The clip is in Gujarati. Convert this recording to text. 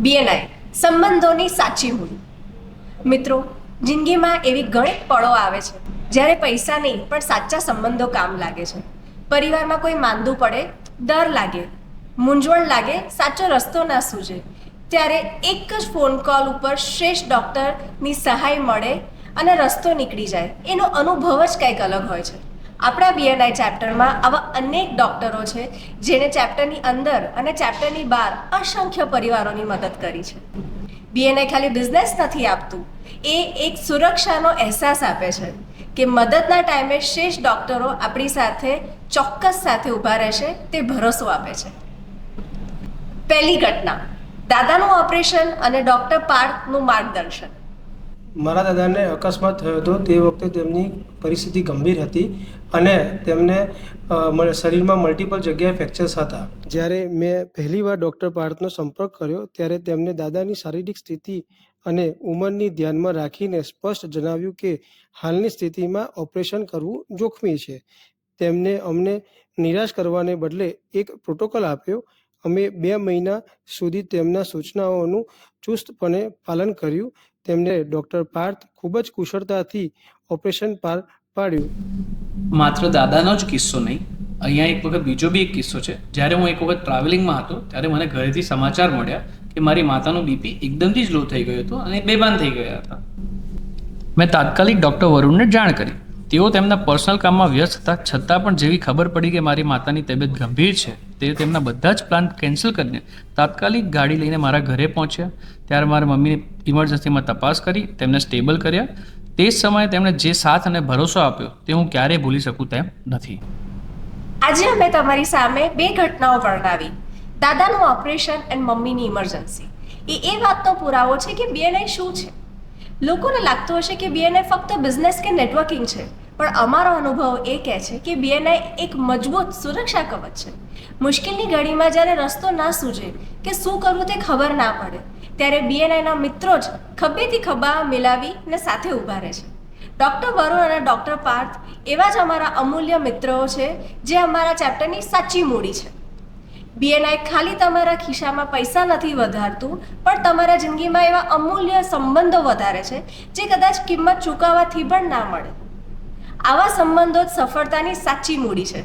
બીએનઆઈ સંબંધોની સાચી મૂડી. મિત્રો, જિંદગીમાં એવી ઘણી પળો આવે છે જ્યારે પૈસા નહીં પણ સાચા સંબંધો કામ લાગે છે. પરિવારમાં કોઈ માંદું પડે, ડર લાગે, મૂંઝવણ લાગે, સાચો રસ્તો ના સૂઝે, ત્યારે એક જ ફોન કોલ ઉપર શ્રેષ્ઠ ડૉક્ટરની સહાય મળે અને રસ્તો નીકળી જાય. એનો અનુભવ જ કંઈક અલગ હોય છે. આપણા બીએનઆઈ ચેપ્ટરમાં આવા અનેક ડૉક્ટરો છે જેણે ચેપ્ટરની અંદર અને ચેપ્ટરની બહાર અસંખ્ય પરિવારોની મદદ કરી છે. બીએનઆઈ ખાલી બિઝનેસ નથી આપતું, એ એક સુરક્ષાનો અહેસાસ આપે છે કે મદદના ટાઈમે શ્રેષ્ઠ ડૉક્ટરો આપણી સાથે ચોક્કસ સાથે ઊભા રહેશે, તે ભરોસો આપે છે. પહેલી ઘટના, દાદાનું ઓપરેશન અને ડૉક્ટર પાર્થનું માર્ગદર્શન. મારા દાદાને અકસ્માત થયો હતો. તે વખતે તેમની પરિસ્થિતિ ગંભીર હતી અને તેમને શરીરમાં મલ્ટિપલ જગ્યાએ ફ્રેક્ચર્સ હતા. જ્યારે મેં પહેલીવાર ડૉક્ટર પાર્થનો સંપર્ક કર્યો ત્યારે તેમને દાદાની શારીરિક સ્થિતિ અને ઉંમરની ધ્યાનમાં રાખીને સ્પષ્ટ જણાવ્યું કે હાલની સ્થિતિમાં ઓપરેશન કરવું જોખમી છે. તેમને અમને નિરાશ કરવાને બદલે એક પ્રોટોકોલ આપ્યો. અમે 2 મહિના સુધી તેમના સૂચનાઓનું ચુસ્તપણે પાલન કર્યું. તેમને ડૉક્ટર પાર્થ ખૂબ જ કુશળતાથી ઓપરેશન પાર પાડ્યું. માત્ર દાદાનો જ કિસ્સો નહીં, અહીંયા એક વખત બીજો બી એક કિસ્સો છે. જ્યારે હું એક વખત ટ્રાવેલિંગમાં હતો ત્યારે મને ઘરેથી સમાચાર મળ્યા કે મારી માતાનું બીપી એકદમથી જ લો થઈ ગયો હતો અને બેભાન થઈ ગયા હતા. મેં તાત્કાલિક ડૉક્ટર વરુણને જાણ કરી. તેઓ તેમના પર્સનલ કામમાં વ્યસ્ત હતા, છતાં પણ જેવી ખબર પડી કે મારી માતાની તબિયત ગંભીર છે, તે તેમના બધા જ પ્લાન કેન્સલ કરીને તાત્કાલિક ગાડી લઈને મારા ઘરે પહોંચ્યા. ત્યારે મારા મમ્મીને ઇમરજન્સીમાં તપાસ કરી, તેમને સ્ટેબલ કર્યા. તે જ સમયે તેમણે જે સાથ અને ભરોસો આપ્યો તે હું ક્યારેય ભૂલી શકું તેમ નથી. આજે અમે તમારી સામે 2 ઘટનાઓ વર્ણવી. દાદાનું ઓપરેશન અને મમ્મીની ઇમરજન્સી. એ વાતનો પુરાવો છે કે બીએનઆઈ શું છે. લોકોને લાગતું હશે કે બીએનઆઈ ફક્ત બિઝનેસ કે નેટવર્કિંગ છે, પણ અમારો અનુભવ એ કહે છે કે બીએનઆઈ એક મજબૂત સુરક્ષા કવચ છે. મુશ્કેલની ઘડીમાં જ્યારે રસ્તો ના સૂઝે કે શું કરવું તે ખબર ના પડે, ત્યારે બીએનઆઈના મિત્રો જ ખભેથી ખભા મિલાવીને સાથે ઊભા રહે છે. ડૉક્ટર વરુણ અને ડૉક્ટર પાર્થ એવા જ અમારા અમૂલ્ય મિત્રો છે જે અમારા ચેપ્ટરની સાચી મૂડી છે. બીએનઆઈ ખાલી તમારા ખિસ્સામાં પૈસા નથી વધારતું, પણ તમારા જિંદગીમાં એવા અમૂલ્ય સંબંધો વધારે છે જે કદાચ કિંમત ચૂકવવાથી પણ ના મળે. આવા સંબંધો જ સફળતાની સાચી મૂડી છે.